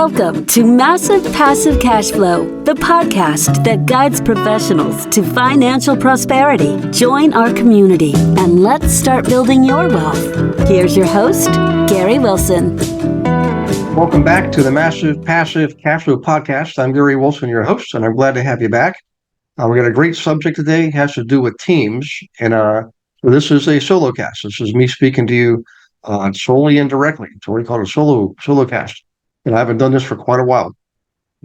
Welcome to Massive Passive Cash Flow, the podcast that guides professionals to financial prosperity. Join our community and let's start building your wealth. Here's your host, Gary Wilson. Welcome back to the Massive Passive Cash Flow podcast. I'm Gary Wilson, your host, and I'm glad to have you back. We got a great subject today. It has to do with teams, and so this is a solo cast. This is me speaking to you solely and directly. It's what we call a solo cast. And I haven't done this for quite a while.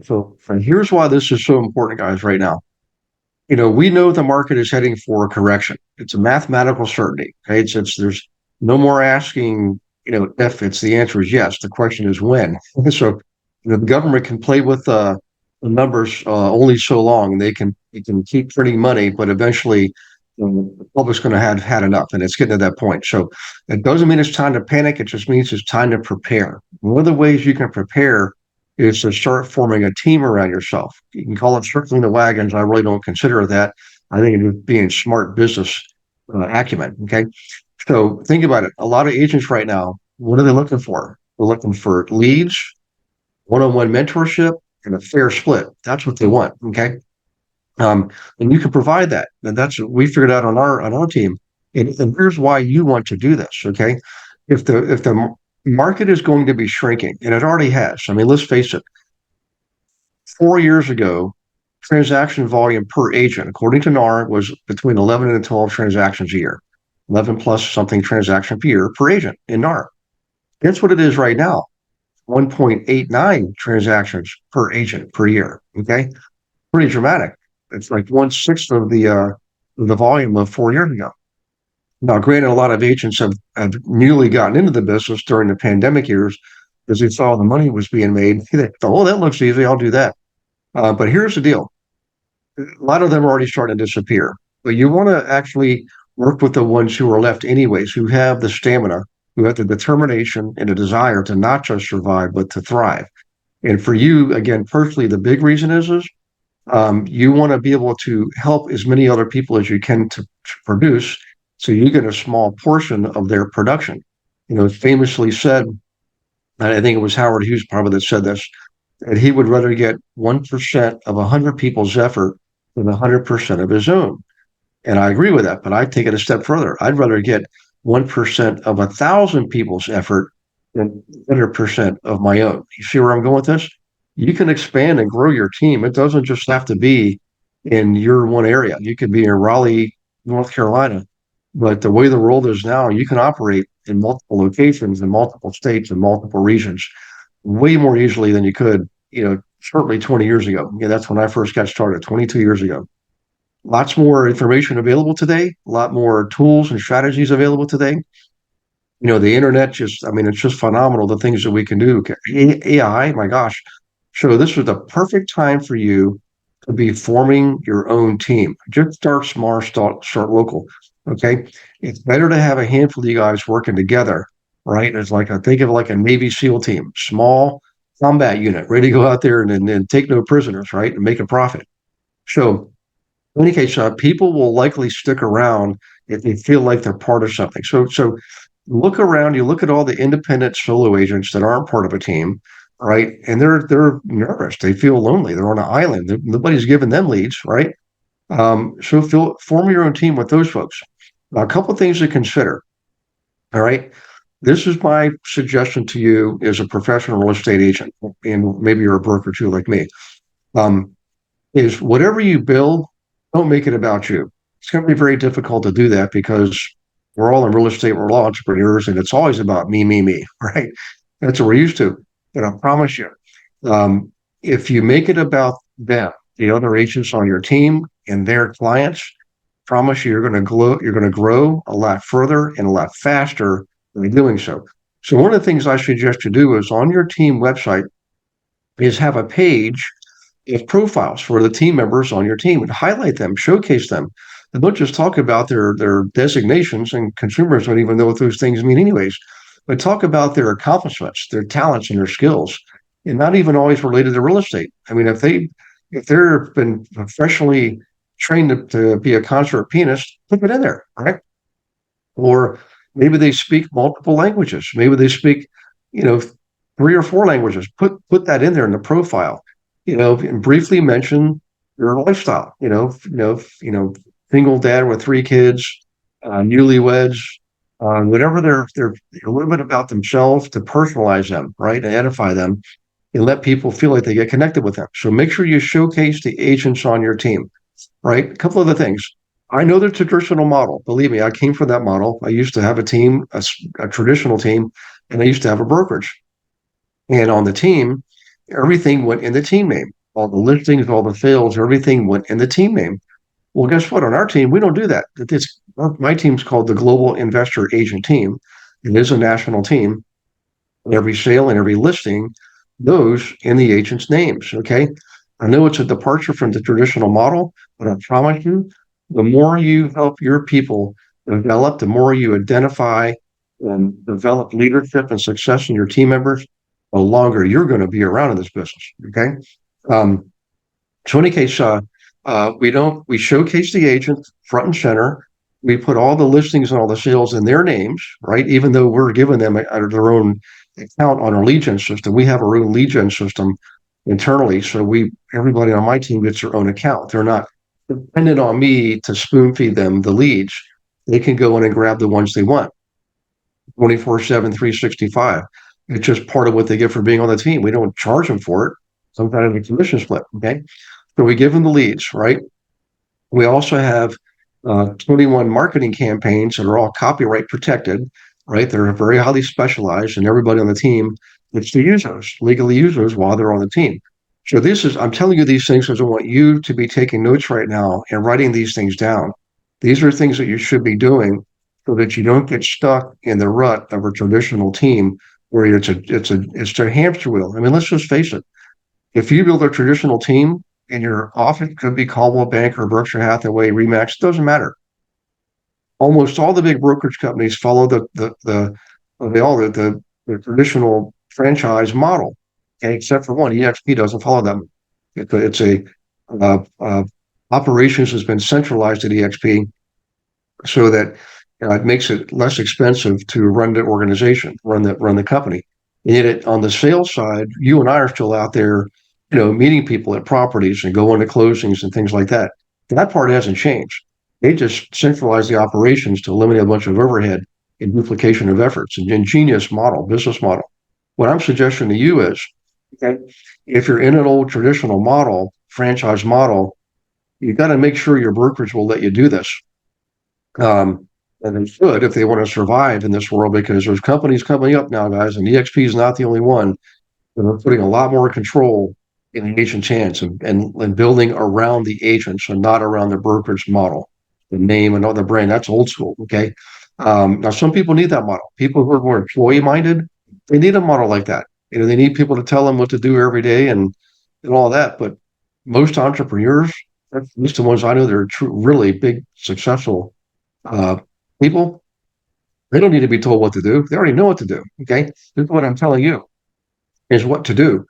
So here's why this is so important, guys, right now. You know, we know the market is heading for a correction. It's a mathematical certainty. Okay, it's there's no more asking, if the answer is yes. The question is when. So the government can play with the numbers only so long. They can keep printing money, but eventually the public's going to have had enough, and it's getting to that point. So it doesn't mean it's time to panic. It just means it's time to prepare. One of the ways you can prepare is to start forming a team around yourself. You can call it circling the wagons. I really don't consider that. I think it is being smart business acumen. Okay, so think about it. A lot of agents right now, what are they looking for? They're looking for leads, one-on-one mentorship, and a fair split. That's what they want. Okay. And you can provide that. And that's what we figured out on our team. And here's why you want to do this. Okay. If the market is going to be shrinking, and it already has, I mean, let's face it, 4 years ago, transaction volume per agent, according to NAR, was between 11 and 12 transactions a year, 11 plus something transaction per year per agent in NAR. That's what it is right now, 1.89 transactions per agent per year. Okay. Pretty dramatic. It's like 1/6 of the volume of 4 years ago. Now, granted, a lot of agents have newly gotten into the business during the pandemic years because they saw the money was being made. They thought, oh, that looks easy. I'll do that. But here's the deal. A lot of them are already starting to disappear. But you want to actually work with the ones who are left anyways, who have the stamina, who have the determination and the desire to not just survive, but to thrive. And for you, again, personally, the big reason is you want to be able to help as many other people as you can to produce, so you get a small portion of their production. It's famously said, and I think it was Howard Hughes probably that said this, that he would rather get 1% of 100 people's effort than 100% of his own. And I agree with that, but I take it a step further. I'd rather get 1% of 1,000 people's effort than 100% of my own. You see where I'm going with this? You can expand and grow your team. It doesn't just have to be in your one area. You could be in Raleigh, North Carolina. But the way the world is now, you can operate in multiple locations, in multiple states, and multiple regions way more easily than you could, certainly 20 years ago. Yeah, that's when I first got started, 22 years ago. Lots more information available today, a lot more tools and strategies available today. The internet it's just phenomenal, the things that we can do. AI, my gosh. So this was the perfect time for you to be forming your own team. Just start small, start local. Okay. It's better to have a handful of you guys working together, right? It's think of it like a Navy SEAL team, small combat unit, ready to go out there and take no prisoners, right? And make a profit. So in any case, people will likely stick around if they feel like they're part of something. So look around, you look at all the independent solo agents that aren't part of a team, right? And they're nervous. They feel lonely. They're on an island. Nobody's giving them leads, right? So form your own team with those folks. Now, a couple of things to consider. All right. This is my suggestion to you as a professional real estate agent, and maybe you're a broker too, like me. Is whatever you build, don't make it about you. It's going to be very difficult to do that because we're all in real estate, we're all entrepreneurs, and it's always about me, right? That's what we're used to. But I promise you, if you make it about them, the other agents on your team and their clients, promise you you're going to grow a lot further and a lot faster by doing so. So one of the things I suggest you do is on your team website is have a page of profiles for the team members on your team and highlight them, showcase them. And don't just talk about their designations, and consumers don't even know what those things mean anyways, but talk about their accomplishments, their talents, and their skills, and not even always related to real estate. I mean, if they've been professionally trained to be a concert pianist, put it in there, right? Or maybe they speak multiple languages. Maybe they speak, 3 or 4 languages. Put that in there in the profile. And briefly mention your lifestyle. Single dad with 3 kids, newlyweds, whatever they're a little bit about themselves to personalize them, right? Identify them and let people feel like they get connected with them. So make sure you showcase the agents on your team, right? A couple other things. I know the traditional model. Believe me, I came from that model. I used to have a team, a traditional team, and I used to have a brokerage. And on the team, everything went in the team name. All the listings, all the sales, everything went in the team name. Well, guess what? On our team, we don't do that. My team's called the Global Investor Agent Team. It is a national team. Every sale and every listing goes in the agent's names. Okay. I know it's a departure from the traditional model, but I promise you, the more you help your people develop, the more you identify and develop leadership and success in your team members, the longer you're going to be around in this business. Okay. Um, so in any case, we showcase the agent front and center. We put all the listings and all the sales in their names, right? Even though we're giving them their own account on our lead gen system, we have our own lead gen system internally. So everybody on my team gets their own account. They're not dependent on me to spoon feed them the leads. They can go in and grab the ones they want 24/7, 365. It's just part of what they get for being on the team. We don't charge them for it. Some kind of a commission split. Okay. So we give them the leads, right? We also have 21 marketing campaigns that are all copyright protected, right? They're very highly specialized, and everybody on the team gets to use those, legally use those while they're on the team. So I'm telling you these things because I want you to be taking notes right now and writing these things down. These are things that you should be doing so that you don't get stuck in the rut of a traditional team where it's a hamster wheel. I mean, let's just face it. If you build a traditional team and your office could be Caldwell Bank or Berkshire Hathaway, Remax, it doesn't matter. Almost all the big brokerage companies follow the traditional franchise model, okay, except for one. EXP doesn't follow them. It's a operations has been centralized at EXP so that it makes it less expensive to run the organization, run the company. And yet, on the sales side, you and I are still out there, meeting people at properties and going to closings and things like that. That part hasn't changed. They just centralized the operations to eliminate a bunch of overhead and duplication of efforts. An ingenious model, business model. What I'm suggesting to you is, okay, if you're in an old traditional model, franchise model, you've got to make sure your brokerage will let you do this. And they should if they want to survive in this world, because there's companies coming up now, guys, and EXP is not the only one that are putting a lot more control in the agent's hands and building around the agents and not around the brokerage model, the name and all the brand. That's old school. Okay. Now, some people need that model. People who are more employee minded, they need a model like that. They need people to tell them what to do every day and all that. But most entrepreneurs, at least the ones I know, they're really big, successful people, they don't need to be told what to do. They already know what to do. Okay. This is what I'm telling you is what to do.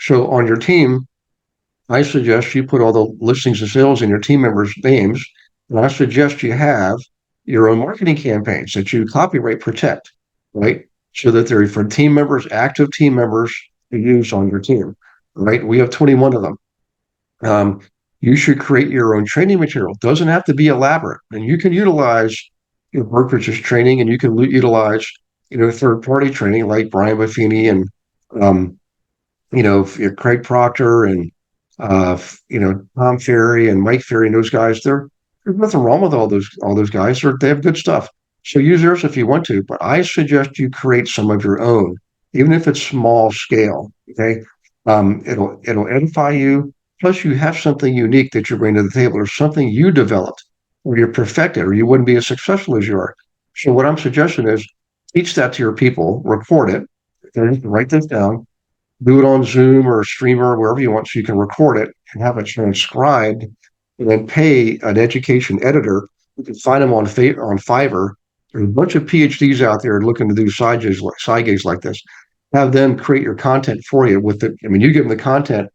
So on your team, I suggest you put all the listings and sales in your team members' names. And I suggest you have your own marketing campaigns that you copyright protect, right? So that they're for team members, active team members to use on your team, right? We have 21 of them. You should create your own training material. It doesn't have to be elaborate. And you can utilize your brokerage's training, and you can utilize, third-party training like Brian Buffini and, Craig Proctor and, Tom Ferry and Mike Ferry and those guys. There's nothing wrong with all those guys. They have good stuff. So use theirs if you want to, but I suggest you create some of your own, even if it's small scale. Okay. It'll edify you. Plus you have something unique that you bring to the table, or something you developed or you're perfected, or you wouldn't be as successful as you are. So what I'm suggesting is teach that to your people, record it, okay, write this down, do it on Zoom or a streamer, wherever you want, so you can record it and have it transcribed, and then pay an education editor. You can find them on Fiverr. There's a bunch of PhDs out there looking to do side gigs like this. Have them create your content for you you give them the content,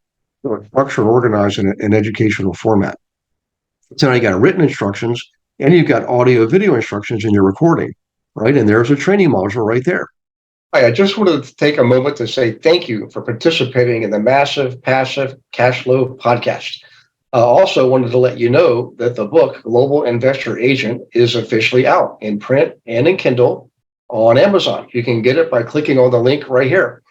structured, organized in an educational format. So now you got written instructions and you've got audio video instructions in your recording, right? And there's a training module right there. Hi, I just wanted to take a moment to say thank you for participating in the Massive Passive Cash Flow podcast. Also, wanted to let you know that the book Global Investor Agent is officially out in print and in Kindle on Amazon. You can get it by clicking on the link right here.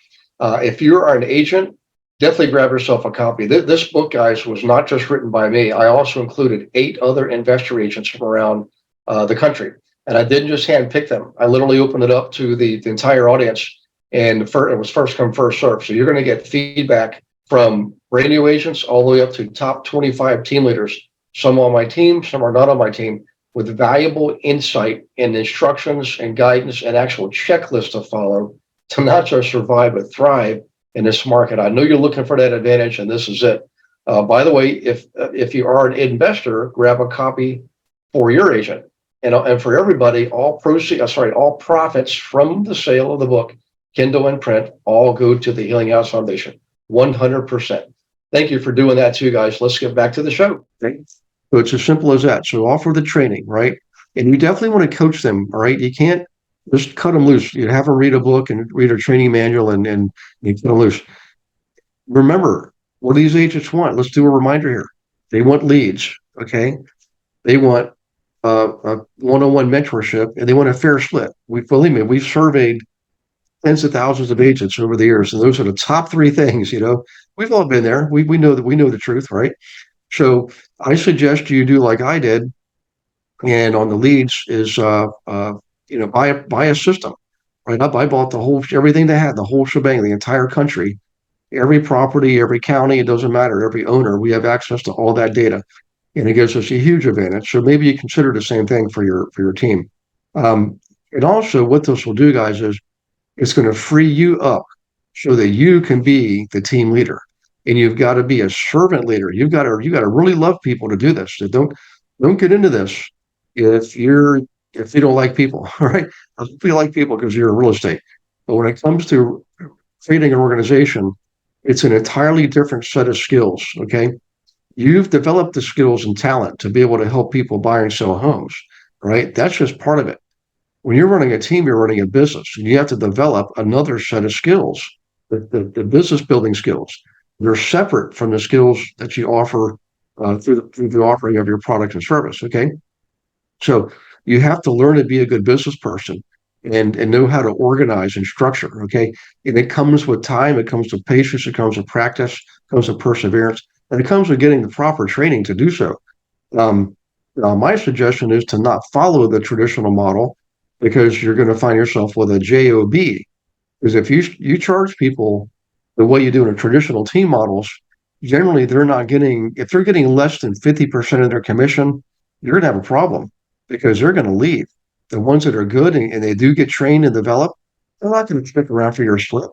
If you are an agent, definitely grab yourself a copy. This book, guys, was not just written by me. I also included 8 other investor agents from around the country. And I didn't just handpick them. I literally opened it up to the entire audience, and it was first come, first serve. So you're going to get feedback from brand new agents all the way up to top 25 team leaders. Some on my team, some are not on my team, with valuable insight and instructions and guidance and actual checklists to follow to not just survive but thrive in this market. I know you're looking for that advantage, and this is it. By the way, if you are an investor, grab a copy for your agent. And for everybody, all profits from the sale of the book, Kindle and print, all go to the Healing House Foundation, 100%. Thank you for doing that too, guys. Let's get back to the show. Thanks. So it's as simple as that. So offer the training, right? And you definitely want to coach them, all right? You can't just cut them loose. You have them read a book and read a training manual and you cut them loose. Remember, what do these agents want? Let's do a reminder here. They want leads, okay? They want a one-on-one mentorship, and they want a fair split. Believe me, we've surveyed tens of thousands of agents over the years, and those are the top 3 things. We've all been there. We know that we know the truth, right? So I suggest you do like I did, and on the leads is buy a system. Right up, I bought everything they had, the whole shebang, the entire country, every property, every county. It doesn't matter. Every owner, we have access to all that data, and it gives us a huge advantage. So maybe you consider the same thing for your team. And also, what this will do, guys, is it's going to free you up so that you can be the team leader. And you've got to be a servant leader. You got to really love people to do this. So don't get into this if you don't like people. All right, if you like people because you're in real estate. But when it comes to creating an organization, it's an entirely different set of skills. Okay, you've developed the skills and talent to be able to help people buy and sell homes, right? That's just part of it. When you're running a team, you're running a business, and you have to develop another set of skills, the business building skills. They're separate from the skills that you offer through the offering of your product and service. Okay, so you have to learn to be a good business person and know how to organize and structure. Okay, and it comes with time, it comes with patience, it comes with practice, it comes with perseverance, and it comes with getting the proper training to do so. Um, Now, my suggestion is to not follow the traditional model because you're going to find yourself with a job. Because if you charge people the way you do in traditional team models, generally they're not getting if they're getting less than 50% of their commission, you're going to have a problem because they're going to leave. The ones that are good and they do get trained and developed, they're not going to stick around for your slip.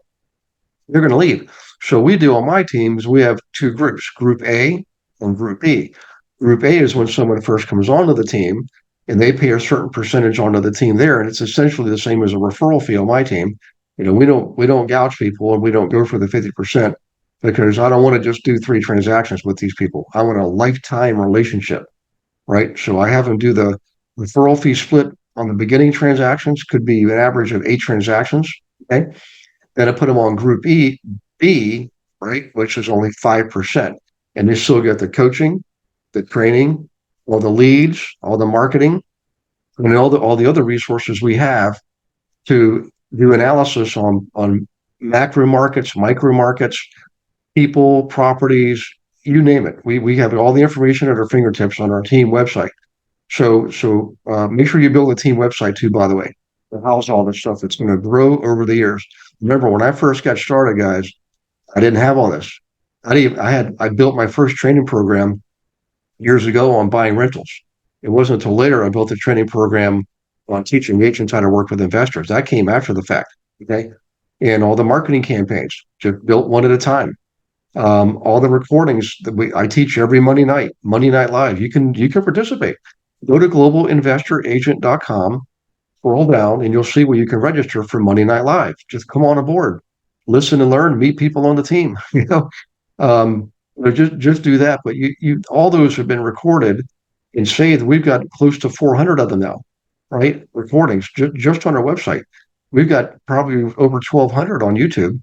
They're going to leave. So we do on my teams, we have 2 groups, Group A and Group B. Group A is when someone first comes onto the team and they pay a certain percentage onto the team there. And it's essentially the same as a referral fee on my team. We don't gouge people and we don't go for the 50% because I don't want to just do 3 transactions with these people. I want a lifetime relationship, right? So I have them do the referral fee split on the beginning transactions, could be an average of 8 transactions. Okay. Then I put them on Group B, right, which is only 5%. And they still get the coaching, the training, all the leads, all the marketing, and all the other resources we have to do analysis on macro markets, micro markets, people, properties, you name it. We have all the information at our fingertips on our team website. So make sure you build a team website too, by the way, to house all this stuff that's going to grow over the years. Remember, when I first got started, guys, I didn't have all this. I built my first training program years ago on buying rentals. It wasn't until later I built a training program on teaching agents how to work with investors. That came after the fact. Okay. And all the marketing campaigns, just built one at a time. All the recordings that I teach every Monday night live. You can participate. Go to globalinvestoragent.com, scroll down, and you'll see where you can register for Monday Night Live. Just come on aboard, listen and learn, meet people on the team. Just do that. But you all those have been recorded and saved. We've got close to 400 of them now, right? Recordings just on our website. We've got probably over 1,200 on YouTube.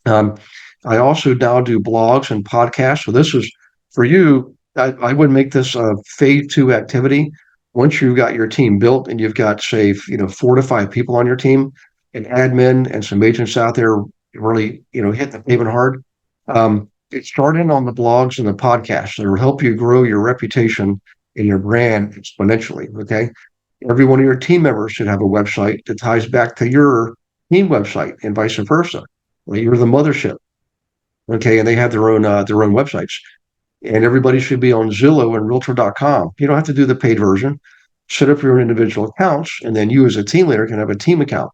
Um, I also now do blogs and podcasts. So this is for you. I would make this a phase two activity. Once you've got your team built and you've got, say, 4 to 5 people on your team, an admin and some agents out there really, hit the pavement hard. It's starting on the blogs and the podcasts that will help you grow your reputation and your brand exponentially. Okay. Every one of your team members should have a website that ties back to your team website and vice versa. Well, you're the mothership, okay, and they have their own websites, and everybody should be on Zillow and Realtor.com. You don't have to do the paid version. Set up your own individual accounts, and then you as a team leader can have a team account,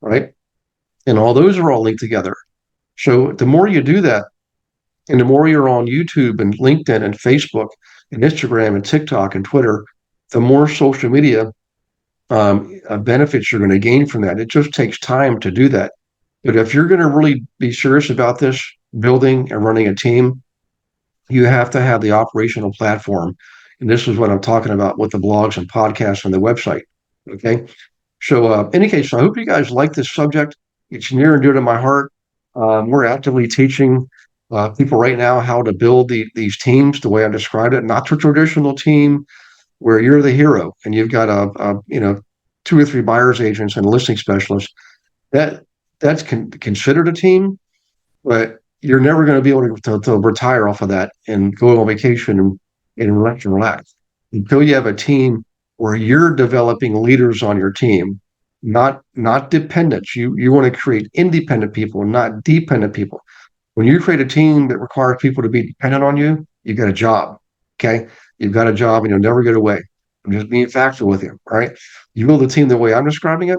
right? And all those are all linked together. So the more you do that, and the more you're on YouTube and LinkedIn and Facebook and Instagram and TikTok and Twitter, the more social media benefits you're going to gain from that. It just takes time to do that. But if you're going to really be serious about this, building and running a team, you have to have the operational platform. And this is what I'm talking about with the blogs and podcasts and the website. Okay. So, in any case, I hope you guys like this subject. It's near and dear to my heart. We're actively teaching people right now how to build these teams the way I described it, not the traditional team where you're the hero and you've got 2 or 3 buyer's agents and listing specialists. That's considered a team, but you're never going to be able to retire off of that and go on vacation and relax until you have a team where you're developing leaders on your team, not dependents. You want to create independent people, not dependent people. When you create a team that requires people to be dependent on you, you've got a job. Okay, you've got a job and you'll never get away. I'm just being factual with you. All right, you build a team the way I'm describing it,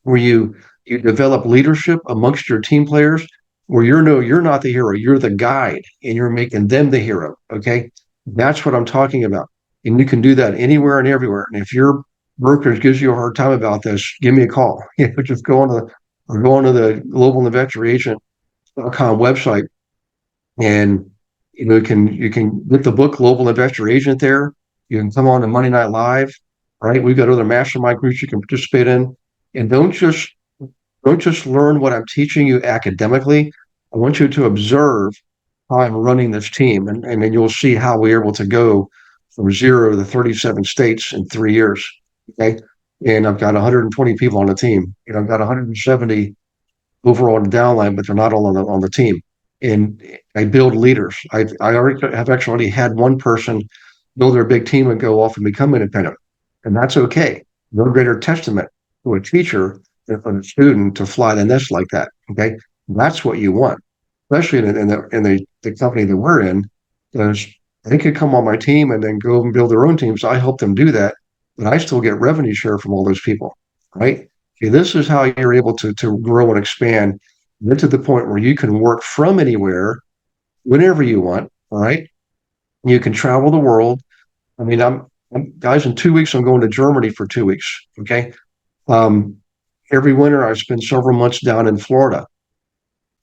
where you develop leadership amongst your team players, where you're not the hero, you're the guide, and you're making them the hero. Okay, that's what I'm talking about, and you can do that anywhere and everywhere. And if your brokerage gives you a hard time about this, give me a call. Just go on to the Global Investor Agent.com website, and you can get the book Global Investor Agent there. You can come on to Monday Night Live. Right, we've got other mastermind groups you can participate in, and don't just learn what I'm teaching you academically. I want you to observe how I'm running this team, and then you'll see how we're able to go from 0 to 37 states in 3 years. Okay, and I've got 120 people on the team, and I've got 170 overall in the downline, but they're not all on the team. And I build leaders. I already have actually had one person build their big team and go off and become independent, and that's okay. No greater testament to a teacher than for a student to fly the nest like that. Okay, that's what you want, especially in the company that we're in, because they could come on my team and then go and build their own teams. I help them do that, but I still get revenue share from all those people, right? Okay, this is how you're able to grow and expand, get to the point where you can work from anywhere, whenever you want. All right, you can travel the world. I mean, guys, in 2 weeks, I'm going to Germany for 2 weeks. Okay. Every winter, I spend several months down in Florida.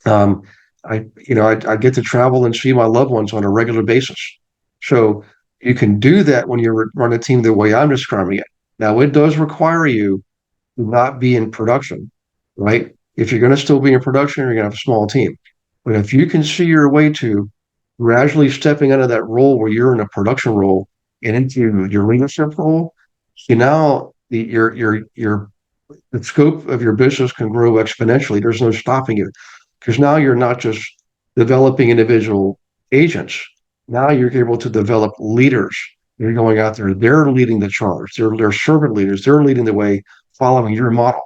Um, I get to travel and see my loved ones on a regular basis. So you can do that when you run a team the way I'm describing it. Now, it does require you to not be in production, right? If you're going to still be in production, you're going to have a small team. But if you can see your way to gradually stepping out of that role where you're in a production role and into your leadership role, see now the scope of your business can grow exponentially. There's no stopping it because now you're not just developing individual agents. Now you're able to develop leaders. You're going out there. They're leading the charge. They're servant leaders. They're leading the way, following your model,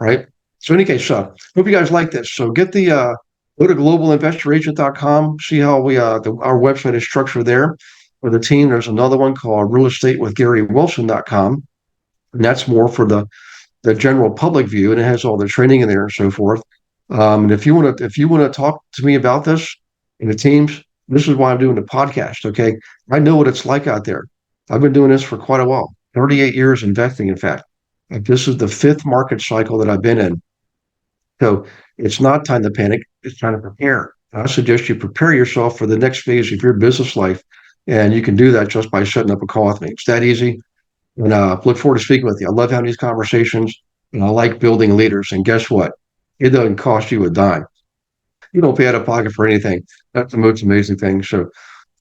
right? So, in any case, hope you guys like this. So, go to globalinvestoragent.com. See how our website is structured there. For the team, there's another one called realestatewithgarywilson.com, and that's more for the general public view, and it has all the training in there and so forth. And if you want to talk to me about this in the teams, this is why I'm doing the podcast. Okay, I know what it's like out there. I've been doing this for quite a while, 38 years investing. In fact, like this is the 5th market cycle that I've been in. So it's not time to panic. It's time to prepare. I suggest you prepare yourself for the next phase of your business life, and you can do that just by setting up a call with me. It's that easy. And look forward to speaking with you. I love having these conversations. And I like building leaders. And guess what? It doesn't cost you a dime. You don't pay out of pocket for anything. That's the most amazing thing. So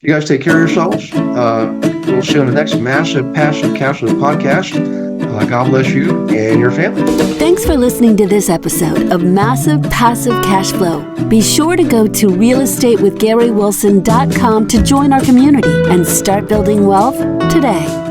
you guys take care of yourselves. We'll see you on the next Massive Passive Cash Flow podcast. God bless you and your family. Thanks for listening to this episode of Massive Passive Cash Flow. Be sure to go to realestatewithgarywilson.com to join our community and start building wealth today.